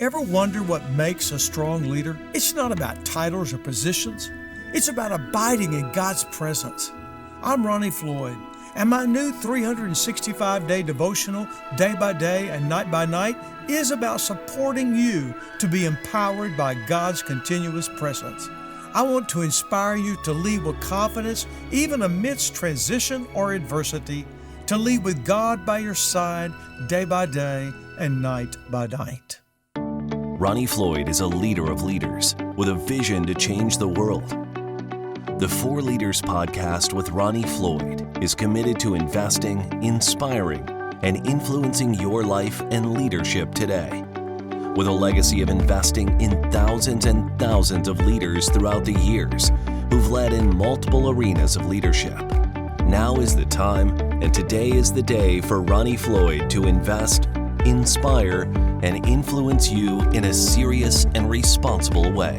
Ever wonder what makes a strong leader? It's not about titles or positions. It's about abiding in God's presence. I'm Ronnie Floyd, and my new 365-day devotional, day by day and night by night, is about supporting you to be empowered by God's continuous presence. I want to inspire you to lead with confidence, even amidst transition or adversity, to lead with God by your side, day by day and night by night. Ronnie Floyd is a leader of leaders with a vision to change the world. The 4 Leaders podcast with Ronnie Floyd is committed to investing, inspiring, and influencing your life and leadership today. With a legacy of investing in thousands and thousands of leaders throughout the years who've led in multiple arenas of leadership. Now is the time, and today is the day for Ronnie Floyd to invest, inspire, and influence you in a serious and responsible way.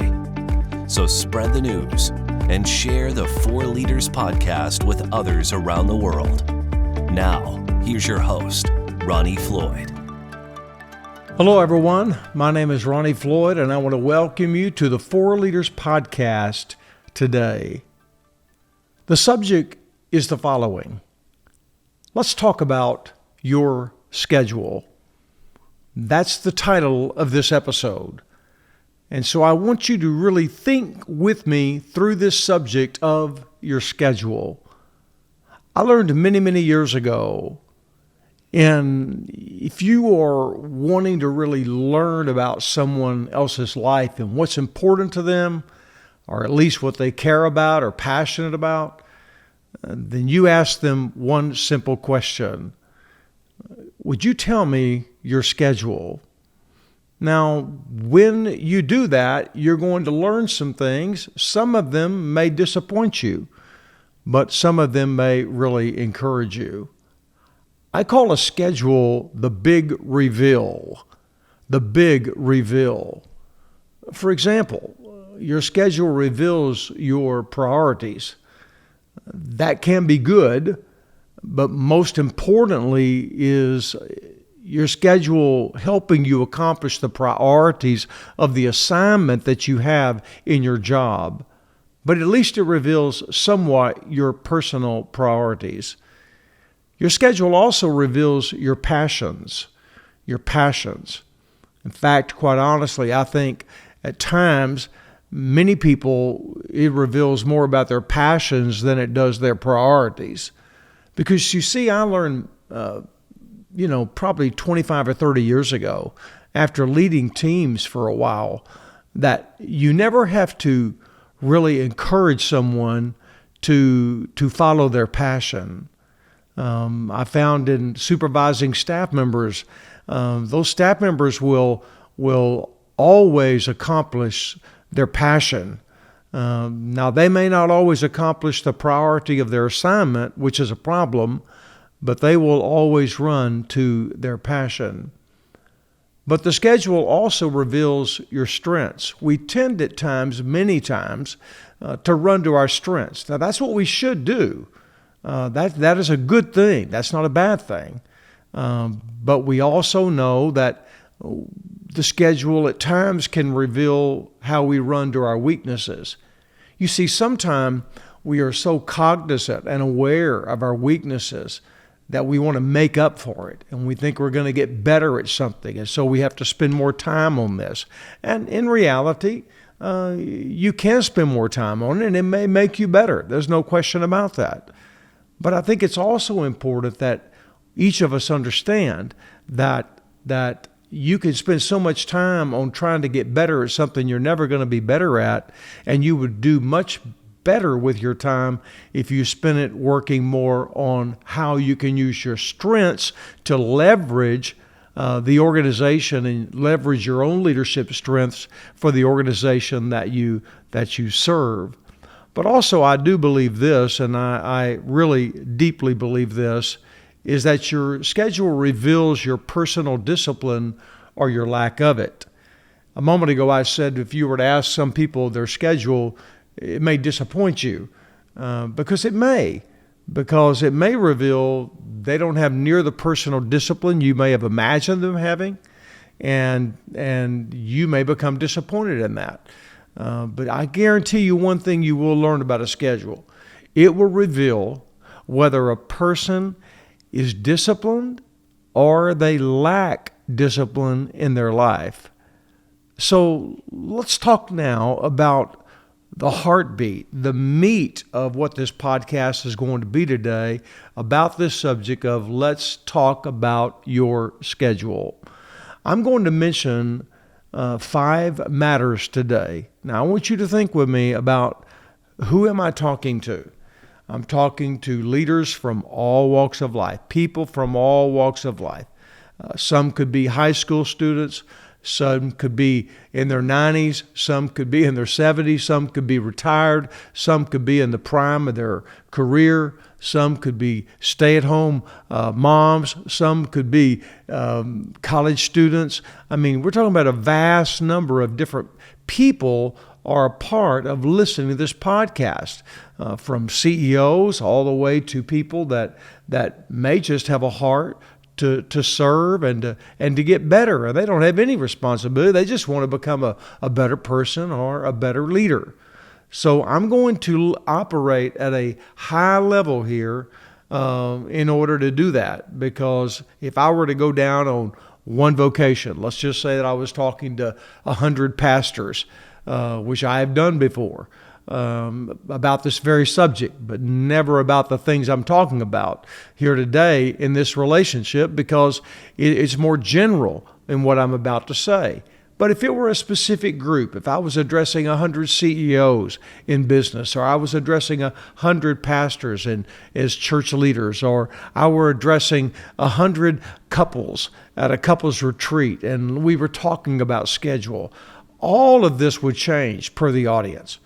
So spread the news and share the 4 Leaders podcast with others around the world. Now, here's your host, Ronnie Floyd. Hello, everyone. My name is Ronnie Floyd, and I want to welcome you to the 4 Leaders podcast today. The subject is the following. Let's talk about your schedule. That's the title of this episode. And so I want you to really think with me through this subject of your schedule. I learned many years ago, and if you are wanting to really learn about someone else's life and what's important to them, or at least what they care about or passionate about, then you ask them one simple question. Would you tell me your schedule? Now, when you do that, you're going to learn some things. Some of them may disappoint you, but some of them may really encourage you. I call a schedule the big reveal. The big reveal. For example, your schedule reveals your priorities. That can be good, but most importantly is your schedule helping you accomplish the priorities of the assignment that you have in your job. But at least it reveals somewhat your personal priorities. Your schedule also reveals your passions. Your passions. In fact, quite honestly, I think at times many people, it reveals more about their passions than it does their priorities. Because you see, I learned, probably 25 or 30 years ago, after leading teams for a while, that you never have to really encourage someone to follow their passion. I found in supervising staff members, those staff members will always accomplish their passion. Now, they may not always accomplish the priority of their assignment, which is a problem, but they will always run to their passion. But the schedule also reveals your strengths. We tend at times, many times, to run to our strengths. Now, that's what we should do. That is a good thing. That's not a bad thing. But we also know that the schedule at times can reveal how we run to our weaknesses. You see, sometimes we are so cognizant and aware of our weaknesses that we want to make up for it, and we think we're going to get better at something, and so we have to spend more time on this. And in reality, you can spend more time on it, and it may make you better. There's no question about that. But I think it's also important that each of us understand that you can spend so much time on trying to get better at something you're never going to be better at, and you would do much better with your time if you spend it working more on how you can use your strengths to leverage the organization and leverage your own leadership strengths for the organization that you serve. But also, I do believe this, and I really deeply believe this, is that your schedule reveals your personal discipline or your lack of it. A moment ago, I said if you were to ask some people their schedule, it may disappoint you, because it may reveal they don't have near the personal discipline you may have imagined them having. and you may become disappointed in that. But I guarantee you one thing you will learn about a schedule. It will reveal whether a person is disciplined or they lack discipline in their life. So let's talk now about the heartbeat, the meat of what this podcast is going to be today, about this subject of let's talk about your schedule. I'm going to mention 5 matters today. Now, I want you to think with me about who am I talking to? I'm talking to leaders from all walks of life, people from all walks of life. Some could be high school students, some could be in their 90s, some could be in their 70s, some could be retired, some could be in the prime of their career, some could be stay-at-home moms, some could be college students. I mean, we're talking about a vast number of different people are a part of listening to this podcast, from CEOs all the way to people that may just have a heart to serve and to get better. They don't have any responsibility. They just want to become a better person or a better leader. So I'm going to operate at a high level here in order to do that, because if I were to go down on one vocation, let's just say that I was talking to 100 pastors, which I have done before, about this very subject, but never about the things I'm talking about here today in this relationship, because it's more general in what I'm about to say. But if it were a specific group, if I was addressing 100 CEOs in business, or I was addressing 100 pastors and as church leaders, or I were addressing 100 couples at a couples retreat, and we were talking about schedule, all of this would change per the audience.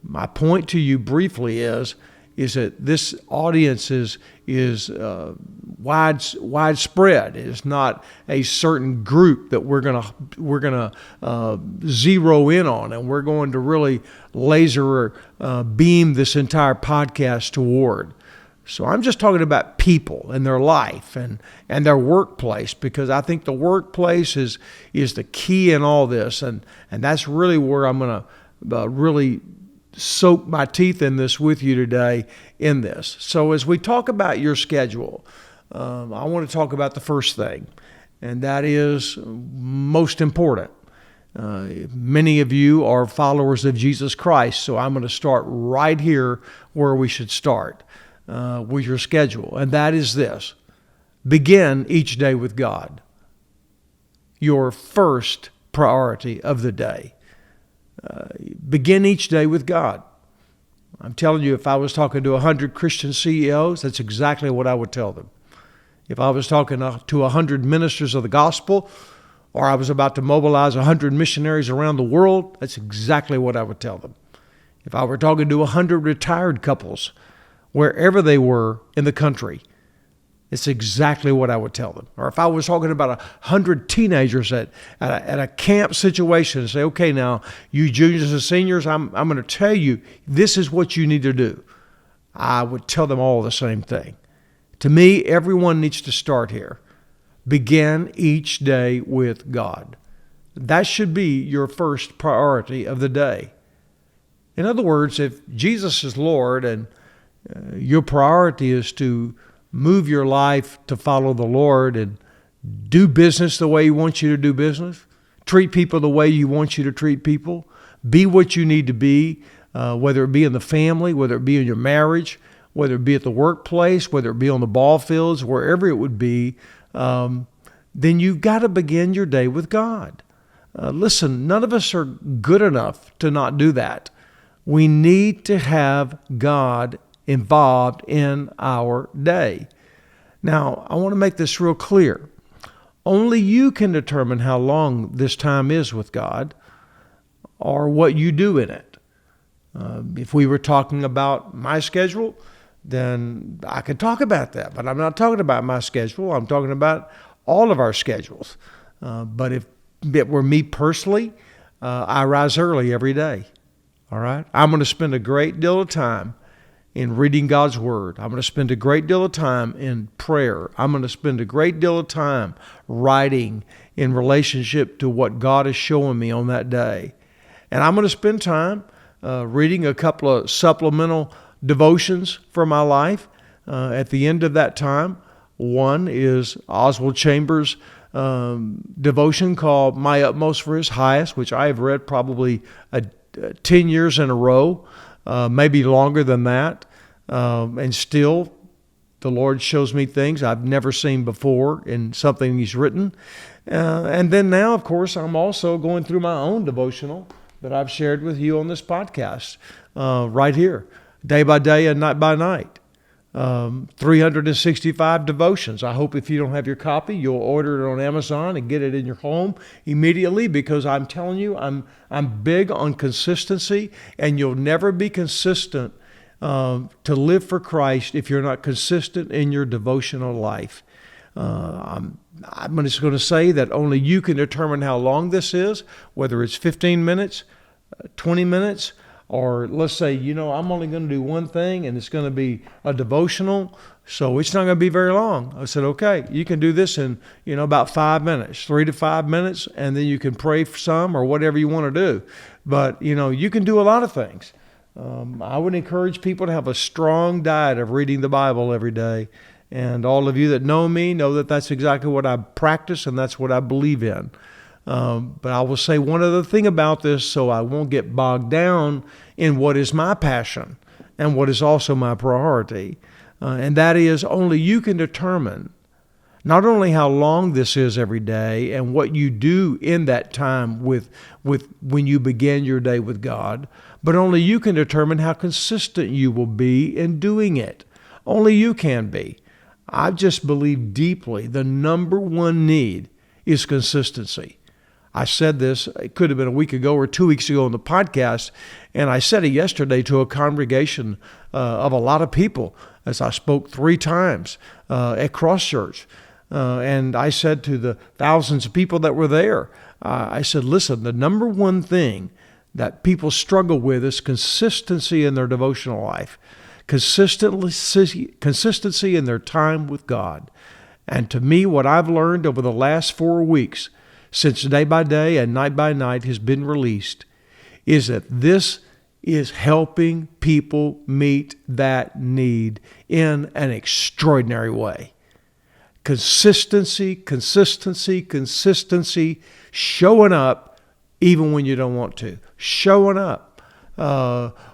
My point to you briefly is that this audience is widespread. It's not a certain group that we're gonna zero in on, and we're going to really laser beam this entire podcast toward. So I'm just talking about people and their life and their workplace, because I think the workplace is the key in all this, and that's really where I'm going to really soak my teeth in this with you today in this. So as we talk about your schedule, I want to talk about the first thing, and that is most important. Many of you are followers of Jesus Christ, so I'm going to start right here where we should start with your schedule, and that is this: begin each day with God. Your first priority of the day. Begin each day with God. I'm telling you, if I was talking to 100 Christian CEOs, that's exactly what I would tell them. If I was talking to 100 ministers of the gospel, or I was about to mobilize 100 missionaries around the world, that's exactly what I would tell them. If I were talking to 100 retired couples, wherever they were in the country, it's exactly what I would tell them. Or if I was talking about 100 teenagers at a camp situation, and say, okay, now you juniors and seniors, I'm going to tell you this is what you need to do, I would tell them all the same thing. To me, everyone needs to start here. Begin each day with God. That should be your first priority of the day. In other words, if Jesus is Lord and your priority is to move your life to follow the Lord and do business the way He wants you to do business, treat people the way you want you to treat people, be what you need to be, whether it be in the family, whether it be in your marriage, whether it be at the workplace, whether it be on the ball fields, wherever it would be, then you've got to begin your day with God. Listen, none of us are good enough to not do that. We need to have God involved in our day. Now, I want to make this real clear. Only you can determine how long this time is with God or what you do in it. If we were talking about my schedule, then I could talk about that. But I'm not talking about my schedule. I'm talking about all of our schedules. But if it were me personally, I rise early every day. All right? I'm going to spend a great deal of time in reading God's Word. I'm going to spend a great deal of time in prayer. I'm going to spend a great deal of time writing in relationship to what God is showing me on that day. And I'm going to spend time reading a couple of supplemental devotions for my life. At the end of that time, one is Oswald Chambers' devotion called My Utmost for His Highest, which I have read probably 10 years in a row, maybe longer than that. And still, the Lord shows me things I've never seen before in something He's written. And then now, of course, I'm also going through my own devotional that I've shared with you on this podcast right here, day by day and night by night. 365 devotions. I hope if you don't have your copy, you'll order it on Amazon and get it in your home immediately, because I'm telling you, I'm big on consistency, and you'll never be consistent to live for Christ if you're not consistent in your devotional life. I'm just going to say that only you can determine how long this is, whether it's 15 minutes, 20 minutes, or let's say, I'm only going to do one thing and it's going to be a devotional, so it's not going to be very long. I said, okay, you can do this in, about 5 minutes, 3 to 5 minutes, and then you can pray for some or whatever you want to do. But, you can do a lot of things. I would encourage people to have a strong diet of reading the Bible every day. And all of you that know me know that that's exactly what I practice and that's what I believe in. But I will say one other thing about this, so I won't get bogged down in what is my passion and what is also my priority. And that is, only you can determine not only how long this is every day and what you do in that time with when you begin your day with God, but only you can determine how consistent you will be in doing it. Only you can be. I just believe deeply the number one need is consistency. I said this, it could have been a week ago or 2 weeks ago on the podcast, and I said it yesterday to a congregation of a lot of people as I spoke 3 times at Cross Church. And I said to the thousands of people that were there, I said, listen, the number one thing that people struggle with is consistency in their devotional life, consistency in their time with God. And to me, what I've learned over the last 4 weeks, since day by day and night by night has been released, is that this is helping people meet that need in an extraordinary way. Consistency, showing up even when you don't want to, showing up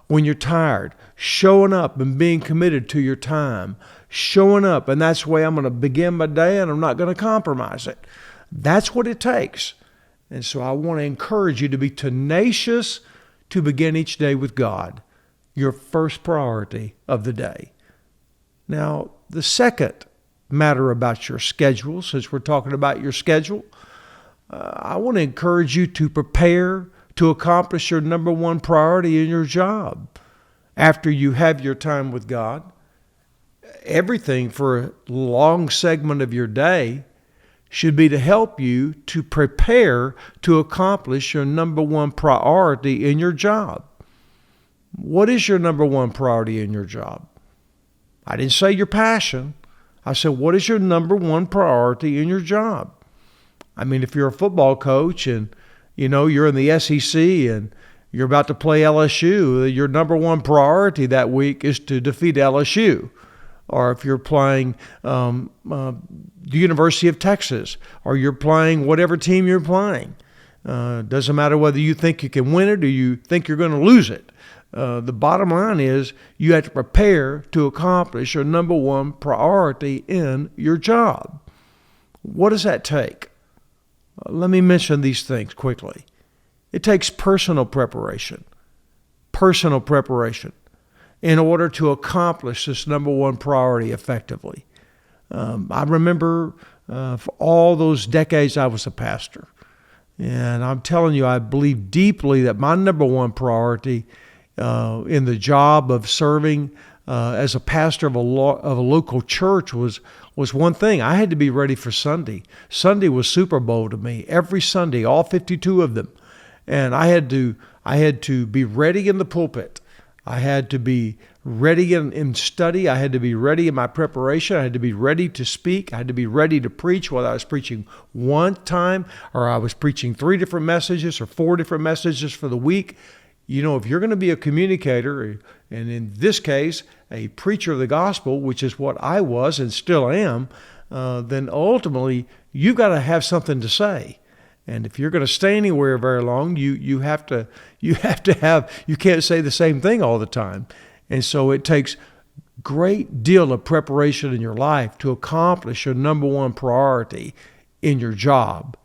when you're tired, showing up and being committed to your time, showing up, and that's the way I'm going to begin my day, and I'm not going to compromise it. That's what it takes. And so I want to encourage you to be tenacious to begin each day with God, your first priority of the day. Now, the second matter about your schedule, since we're talking about your schedule, I want to encourage you to prepare to accomplish your number one priority in your job. After you have your time with God, everything for a long segment of your day should be to help you to prepare to accomplish your number one priority in your job. What is your number one priority in your job? I didn't say your passion. I said, what is your number one priority in your job? I mean, if you're a football coach and, you're in the SEC and you're about to play LSU, your number one priority that week is to defeat LSU. Or if you're playing the University of Texas, or you're playing whatever team you're playing. Doesn't matter whether you think you can win it or you think you're going to lose it. The bottom line is you have to prepare to accomplish your number one priority in your job. What does that take? Let me mention these things quickly. It takes personal preparation in order to accomplish this number one priority effectively. I remember for all those decades I was a pastor. And I'm telling you, I believe deeply that my number one priority in the job of serving as a pastor of a local church was one thing. I had to be ready for Sunday. Sunday was Super Bowl to me. Every Sunday, all 52 of them. And I had to be ready in the pulpit. I had to be ready in study. I had to be ready in my preparation. I had to be ready to speak. I had to be ready to preach, whether I was preaching one time or I was preaching 3 different messages or 4 different messages for the week. If you're going to be a communicator, and in this case, a preacher of the gospel, which is what I was and still am, then ultimately you've got to have something to say. And if you're going to stay anywhere very long, you can't say the same thing all the time. And so it takes great deal of preparation in your life to accomplish your number one priority in your job.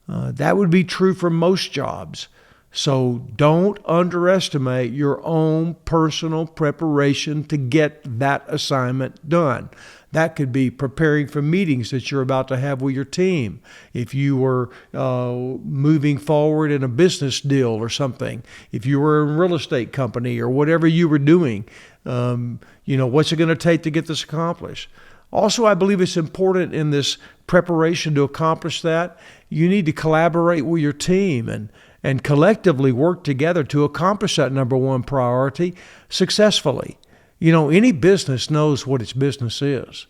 That would be true for most jobs. So don't underestimate your own personal preparation to get that assignment done. That could be preparing for meetings that you're about to have with your team. If you were moving forward in a business deal or something, if you were in a real estate company or whatever you were doing, what's it going to take to get this accomplished? Also, I believe it's important in this preparation to accomplish that, you need to collaborate with your team and collectively work together to accomplish that number one priority successfully. Any business knows what its business is.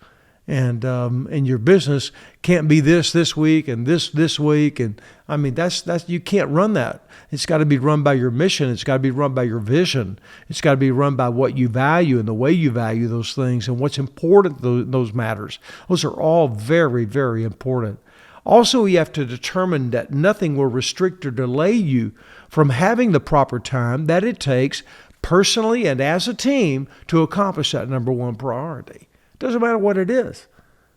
And your business can't be this week and this week. And I mean, that's you can't run that. It's got to be run by your mission. It's got to be run by your vision. It's got to be run by what you value and the way you value those things and what's important, those matters. Those are all very, very important. Also, you have to determine that nothing will restrict or delay you from having the proper time that it takes personally and as a team to accomplish that number one priority. Doesn't matter what it is.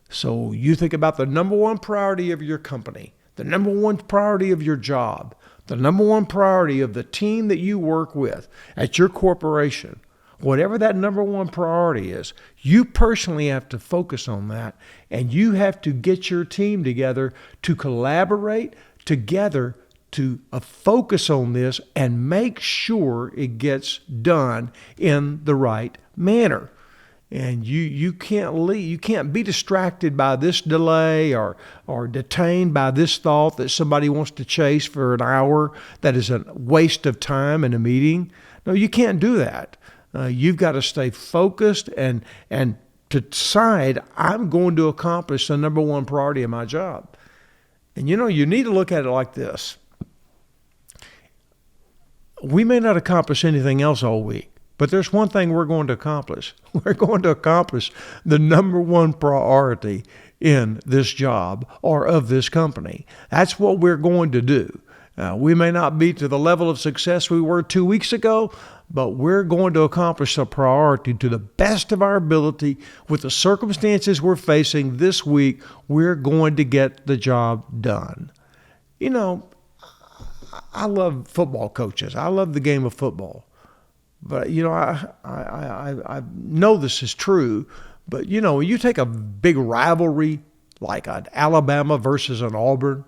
So you think about the number one priority of your company, the number one priority of your job, the number one priority of the team that you work with at your corporation. Whatever that number one priority is, you personally have to focus on that, and you have to get your team together to collaborate together to focus on this and make sure it gets done in the right manner. And you can't be distracted by this delay or detained by this thought that somebody wants to chase for an hour that is a waste of time in a meeting. No, you can't do that. You've got to stay focused and to decide, I'm going to accomplish the number one priority of my job. And you need to look at it like this. We may not accomplish anything else all week, but there's one thing we're going to accomplish. We're going to accomplish the number one priority in this job or of this company. That's what we're going to do. We may not be to the level of success we were 2 weeks ago, but we're going to accomplish a priority to the best of our ability with the circumstances we're facing this week. We're going to get the job done. I love football coaches. I love the game of football. But, I know this is true, but, when you take a big rivalry like an Alabama versus an Auburn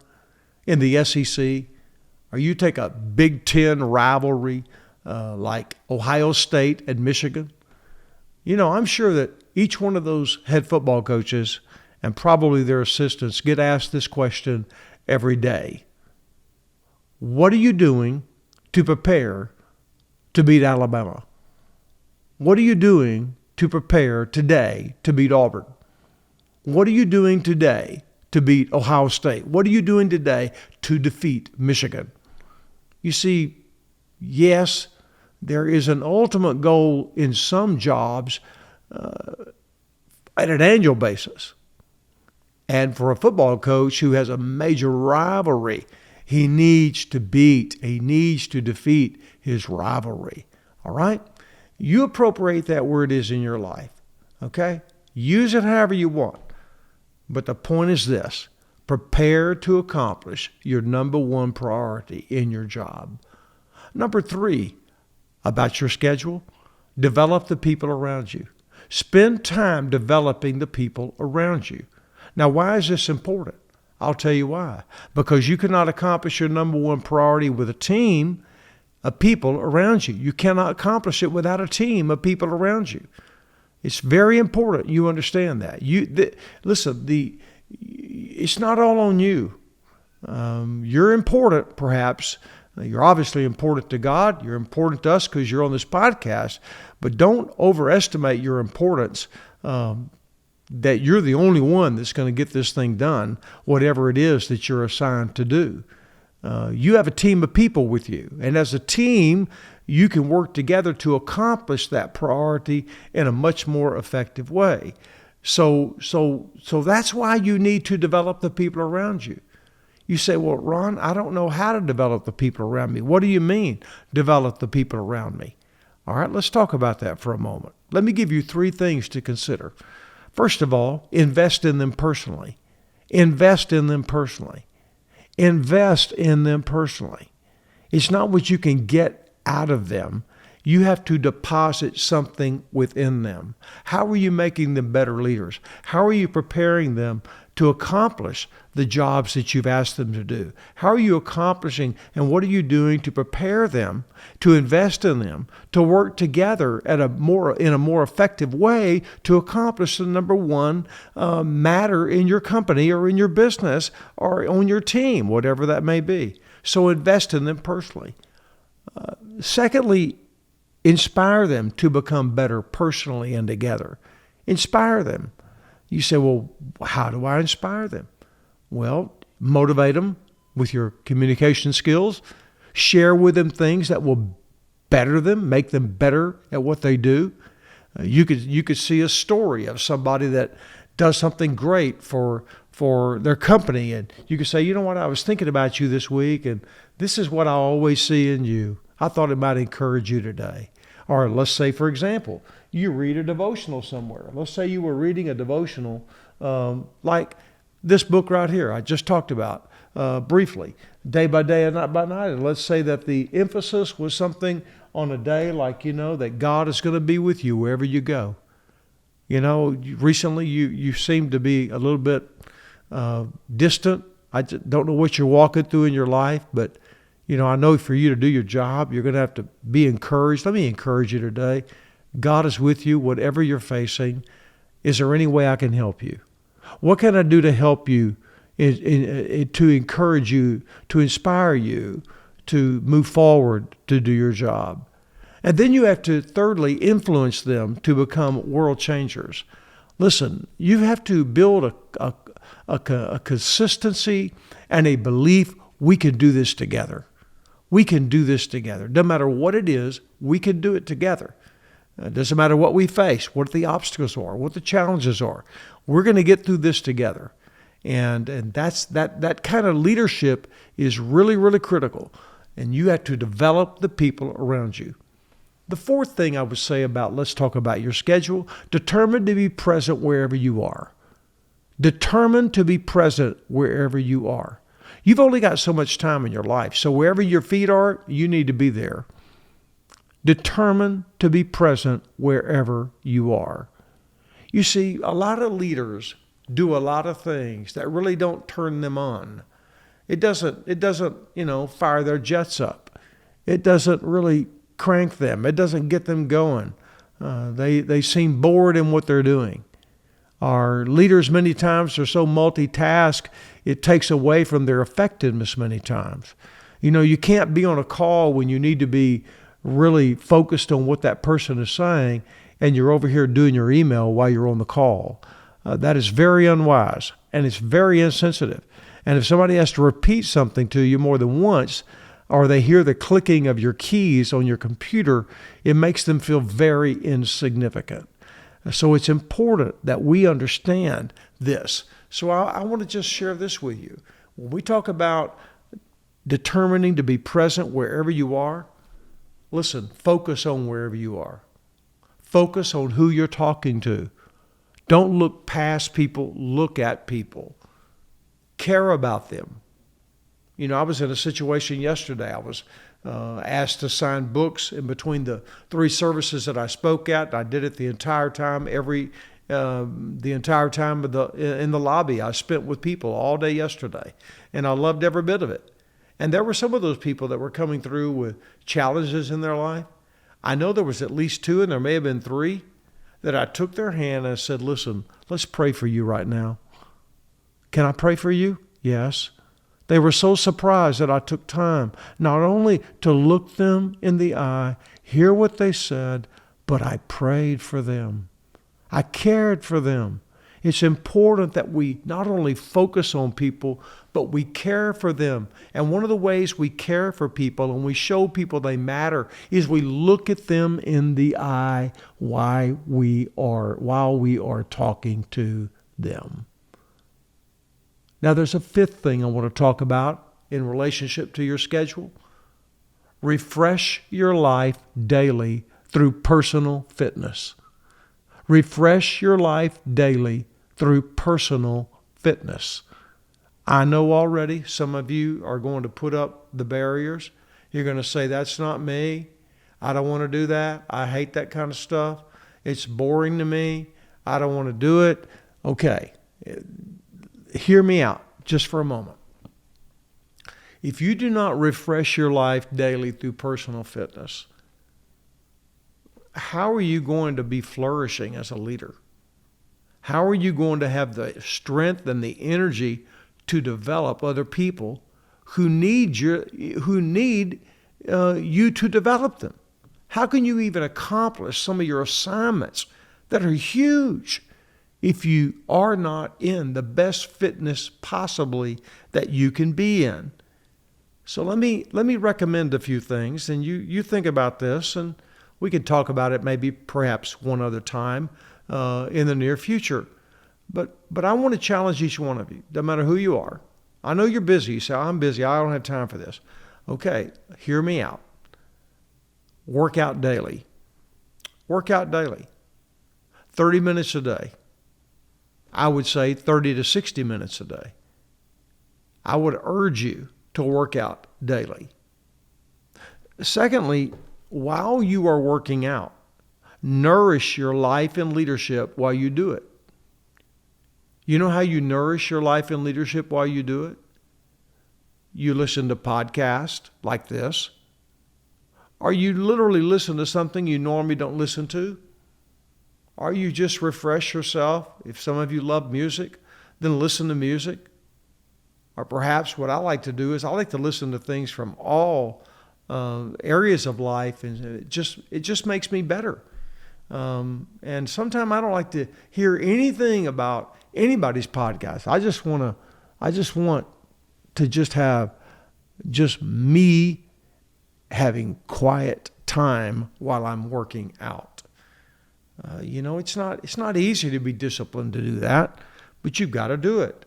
in the SEC, or you take a Big Ten rivalry like Ohio State and Michigan, I'm sure that each one of those head football coaches and probably their assistants get asked this question every day. What are you doing to prepare to beat Alabama? What are you doing to prepare today to beat Auburn? What are you doing today to beat Ohio State? What are you doing today to defeat Michigan? You see, yes, there is an ultimate goal in some jobs at an annual basis. And for a football coach who has a major rivalry, he needs to defeat his rivalry. All right? You appropriate that where it is in your life. Okay? Use it however you want. But the point is this: prepare to accomplish your number one priority in your job. Number 3, about your schedule, develop the people around you. Spend time developing the people around you. Now, why is this important? I'll tell you why. Because you cannot accomplish your number one priority with a team of people around you. You cannot accomplish it without a team of people around you. It's very important you understand that. It's not all on you. You're important, perhaps, You're obviously important to God. You're important to us because you're on this podcast. But don't overestimate your importance, that you're the only one that's going to get this thing done, whatever it is that you're assigned to do. You have a team of people with you. And as a team, you can work together to accomplish that priority in a much more effective way. So that's why you need to develop the people around you. You say, well, Ron, I don't know how to develop the people around me. What do you mean, develop the people around me? All right, let's talk about that for a moment. Let me give you 3 things to consider. First of all, invest in them personally. Invest in them personally. Invest in them personally. It's not what you can get out of them. You have to deposit something within them. How are you making them better leaders? How are you preparing them to accomplish the jobs that you've asked them to do? How are you accomplishing, and what are you doing to prepare them, to invest in them, to work together in a more effective way to accomplish the number one matter in your company or in your business or on your team, whatever that may be. So invest in them personally. Secondly, inspire them to become better personally and together. Inspire them. You say, well, how do I inspire them? Well, motivate them with your communication skills. Share with them things that will better them, make them better at what they do. You could see a story of somebody that does something great for their company, and you could say, you know what, I was thinking about you this week, and this is what I always see in you. I thought it might encourage you today. Or let's say, for example, you read a devotional somewhere. Let's say you were reading a devotional like this book right here I just talked about briefly, Day by Day and Night by Night. And let's say that the emphasis was something on a day like, that God is going to be with you wherever you go. Recently you seem to be a little bit distant. I don't know what you're walking through in your life, but I know for you to do your job, you're going to have to be encouraged. Let me encourage you today. God is with you, whatever you're facing. Is there any way I can help you? What can I do to help you, to encourage you, to inspire you, to move forward to do your job? And then you have to, thirdly, influence them to become world changers. Listen, you have to build a consistency and a belief we can do this together. We can do this together. No matter what it is, we can do it together. It doesn't matter what we face, what the obstacles are, what the challenges are. We're going to get through this together. And that kind of leadership is really, really critical. And you have to develop the people around you. The fourth thing I would say let's talk about your schedule. Determine to be present wherever you are. Determine to be present wherever you are. You've only got so much time in your life. So wherever your feet are, you need to be there. Determine to be present wherever you are. You see, a lot of leaders do a lot of things that really don't turn them on. It doesn't, fire their jets up. It doesn't really crank them. It doesn't get them going. They seem bored in what they're doing. Our leaders many times are so multitask, it takes away from their effectiveness many times. You can't be on a call when you need to be really focused on what that person is saying, and you're over here doing your email while you're on the call. That is very unwise, and it's very insensitive. And if somebody has to repeat something to you more than once, or they hear the clicking of your keys on your computer, it makes them feel very insignificant. So it's important that we understand this. So I want to just share this with you. When we talk about determining to be present wherever you are, listen, focus on wherever you are. Focus on who you're talking to. Don't look past people, look at people. Care about them. I was in a situation yesterday. I was asked to sign books in between the 3 services that I spoke at. I did it the entire time, the entire time in the lobby. I spent with people all day yesterday, and I loved every bit of it. And there were some of those people that were coming through with challenges in their life. I know there was at least 2, and there may have been 3, that I took their hand and I said, listen, let's pray for you right now. Can I pray for you? Yes. They were so surprised that I took time not only to look them in the eye, hear what they said, but I prayed for them. I cared for them. It's important that we not only focus on people, but we care for them. And one of the ways we care for people and we show people they matter is we look at them in the eye while we are talking to them. Now, there's a fifth thing I want to talk about in relationship to your schedule. Refresh your life daily through personal fitness. Refresh your life daily through personal fitness. I know already some of you are going to put up the barriers. You're going to say, that's not me. I don't want to do that. I hate that kind of stuff. It's boring to me. I don't want to do it. Okay. Hear me out just for a moment. If you do not refresh your life daily through personal fitness, how are you going to be flourishing as a leader? How are you going to have the strength and the energy to develop other people who need you to develop them? How can you even accomplish some of your assignments that are huge if you are not in the best fitness possibly that you can be in? So let me recommend a few things, and you think about this, and we could talk about it maybe perhaps one other time in the near future. But I want to challenge each one of you, no matter who you are. I know you're busy. You say, I'm busy. I don't have time for this. Okay, hear me out. Work out daily. Work out daily. 30 minutes a day. I would say 30 to 60 minutes a day. I would urge you to work out daily. Secondly, while you are working out, nourish your life and leadership while you do it. You know how you nourish your life and leadership while you do it? You listen to podcasts like this. Or you literally listen to something you normally don't listen to. Or you just refresh yourself. If some of you love music, then listen to music. Or perhaps what I like to do is I like to listen to things from all areas of life, and it just makes me better. And sometimes I don't like to hear anything about anybody's podcast. I just want to have just me having quiet time while I'm working out. It's not easy to be disciplined to do that, but you've got to do it.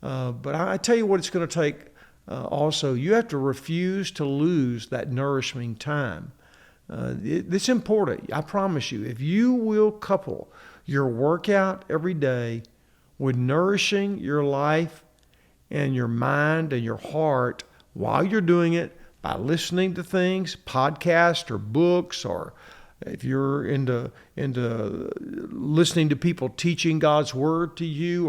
But I tell you what it's going to take also. You have to refuse to lose that nourishing time. It's important. I promise you, if you will couple your workout every day with nourishing your life and your mind and your heart while you're doing it by listening to things, podcasts or books, or if you're into listening to people teaching God's word to you,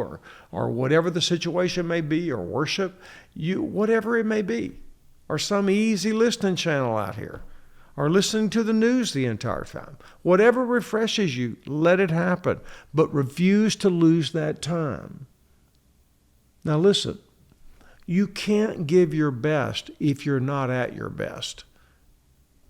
or whatever the situation may be, or worship, whatever it may be, or some easy listening channel out here, or listening to the news the entire time. Whatever refreshes you, let it happen, but refuse to lose that time. Now listen, you can't give your best if you're not at your best.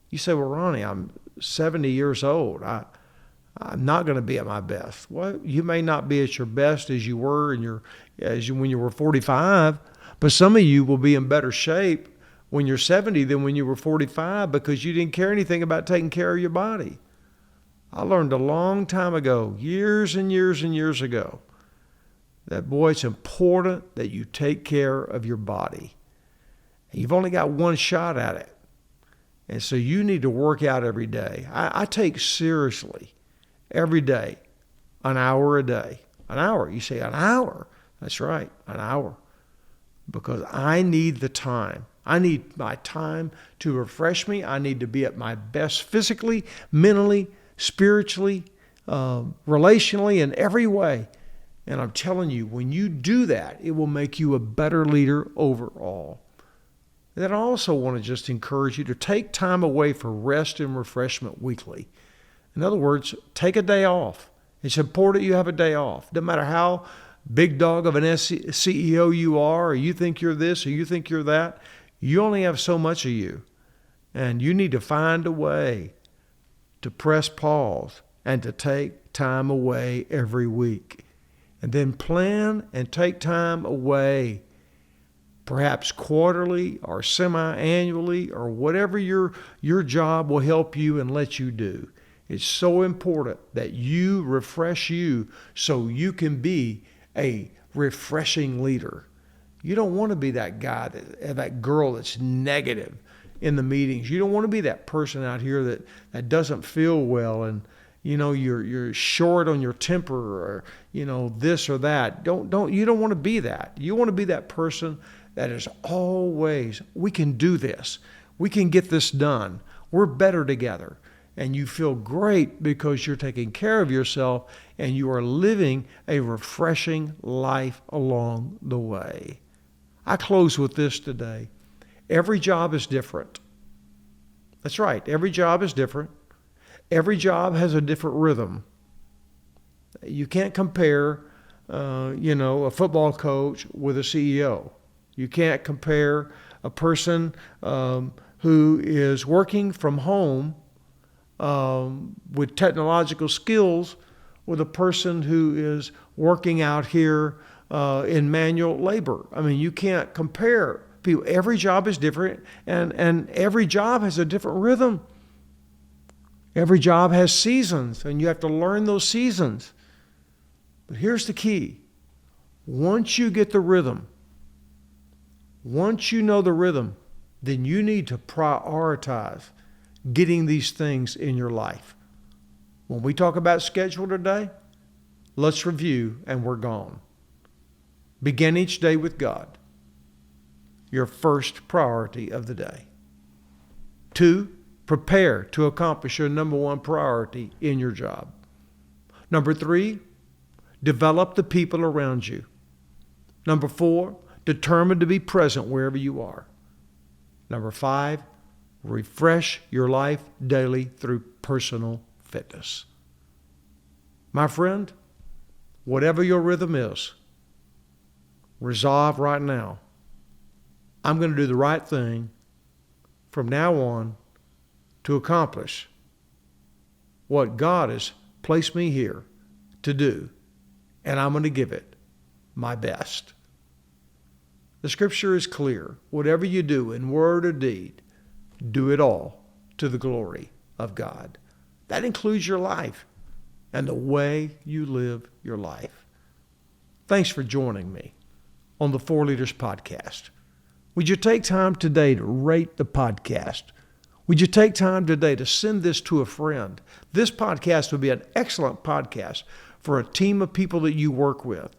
You say, well, Ronnie, I'm 70 years old. I'm not going to be at my best. Well, you may not be at your best as you were when you were 45, but some of you will be in better shape when you're 70 than when you were 45 because you didn't care anything about taking care of your body. I learned a long time ago, years and years and years ago, that, boy, it's important that you take care of your body. You've only got one shot at it. And so you need to work out every day. I take seriously every day, an hour a day. An hour. You say an hour. That's right, an hour. Because I need the time. I need my time to refresh me. I need to be at my best physically, mentally, spiritually, relationally, in every way. And I'm telling you, when you do that, it will make you a better leader overall. And then I also want to just encourage you to take time away for rest and refreshment weekly. In other words, take a day off. It's important you have a day off. No matter how big dog of an CEO you are, or you think you're this, or you think you're that. You only have so much of you. And you need to find a way to press pause and to take time away every week. And then plan and take time away, perhaps quarterly or semi-annually, or whatever your job will help you and let you do. It's so important that you refresh you so you can be a refreshing leader. You don't want to be that guy, that girl that's negative in the meetings. You don't want to be that person out here that doesn't feel well, and you're short on your temper, or this or that. You don't want to be that. You want to be that person that is always, we can do this. We can get this done. We're better together. And you feel great because you're taking care of yourself and you are living a refreshing life along the way. I close with this today. Every job is different. That's right. Every job is different. Every job has a different rhythm. You can't compare, a football coach with a CEO. You can't compare a person who is working from home with technological skills with a person who is working out here in manual labor. I mean, you can't compare people. Every job is different, and every job has a different rhythm. Every job has seasons, and you have to learn those seasons. But here's the key. Once you get the rhythm, once you know the rhythm, then you need to prioritize getting these things in your life. When we talk about schedule today, let's review and we're gone. Begin each day with God, your first priority of the day. 2, prepare to accomplish your number 1 priority in your job. Number 3, develop the people around you. Number 4, determine to be present wherever you are. Number 5, refresh your life daily through personal fitness. My friend, whatever your rhythm is, resolve right now. I'm going to do the right thing from now on to accomplish what God has placed me here to do, and I'm going to give it my best. The scripture is clear. Whatever you do in word or deed, do it all to the glory of God. That includes your life and the way you live your life. Thanks for joining me on the 4 Leaders Podcast. Would you take time today to rate the podcast? Would you take time today to send this to a friend? This podcast would be an excellent podcast for a team of people that you work with.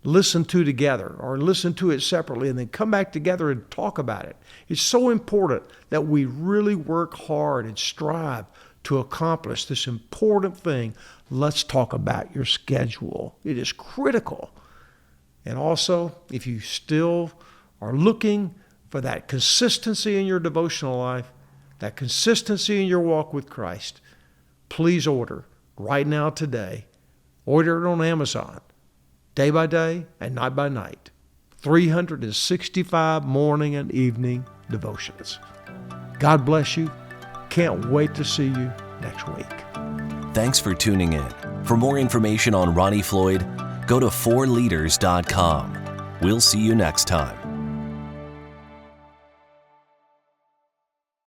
Listen to together, or listen to it separately, and then come back together and talk about it. It's so important that we really work hard and strive to accomplish this important thing. Let's talk about your schedule. It is critical. And also, if you still are looking for that consistency in your devotional life, that consistency in your walk with Christ, please order right now today. Order it on Amazon. Day by day and night by night. 365 morning and evening devotions. God bless you. Can't wait to see you next week. Thanks for tuning in. For more information on Ronnie Floyd, go to 4leaders.com. We'll see you next time.